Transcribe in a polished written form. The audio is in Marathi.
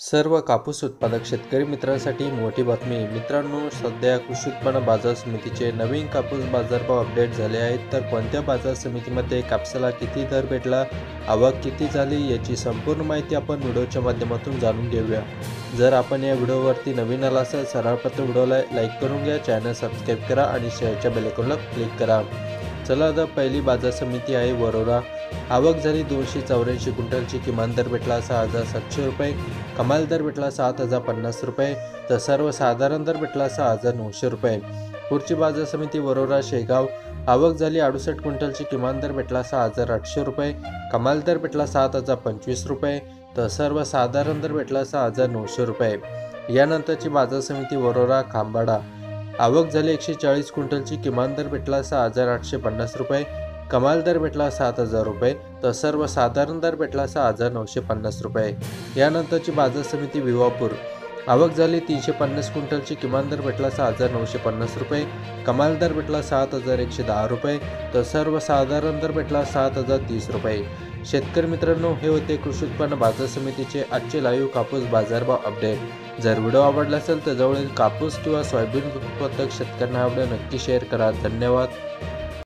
सर्व कापूस उत्पादक शेतकरी मित्रांसाठी मोठी बातमी. मित्रांनो, सध्या कृषी उत्पन्न बाजार समितीचे नवीन कापूस बाजारभाव अपडेट झाले आहेत. तर कोणत्या बाजार समितीमध्ये कापसाला किती दर भेटला, आवक किती झाली याची संपूर्ण माहिती आपण व्हिडिओच्या माध्यमातून जाणून घेऊया. जर आपण या व्हिडिओवरती नवीन आला असाल, सर्वप्रथम व्हिडिओला लाईक करून घ्या, चॅनल सबस्क्राईब करा आणि शेअरच्या बेल आयकॉनला क्लिक करा. चला, आता पहिली बाजार समिती आहे वरोरा. आवक झाली 284 क्विंटलची. किमान दर भेटला 6,700 रुपये, कमाल दर भेटला 7,050 रुपये, तर सर्वसाधारण दर भेटला 6,900 रुपये. पुढची बाजार समिती वरोरा शेगाव. आवक झाली 68 क्विंटलची. किमान दर भेटला 6,800 रुपये, कमाल दर भेटला 7,025 रुपये, तर सर्वसाधारण दर भेटला 6,900 रुपये. यानंतरची बाजार समिती वरोरा खांबाडा. आवक झाली 140 क्विंटलची. किमान दर भेटला 6,850 रुपये, कमाल दर भेटला 7,000 रुपये, तर सर्वसाधारण दर भेटला 6,950 रुपये. यानंतरची बाजार समिती विवापूर. आवक झाली 350 क्विंटलची. किमान दर भेटला 6,950 रुपये, कमाल दर भेटला 7,110 रुपये, तर सर्वसाधारण दर भेटला 7,030 रुपये. शेतकरी मित्रांनो, हे होते कृषी उत्पन्न बाजार समितीचे आजचे लाईव्ह कापूस बाजारभाव अपडेट. जर व्हिडिओ आवडला असेल तर जवळील कापूस किंवा सोयाबीन उत्पादक शेतकऱ्यांना हा व्हिडिओ नक्की शेअर करा. धन्यवाद.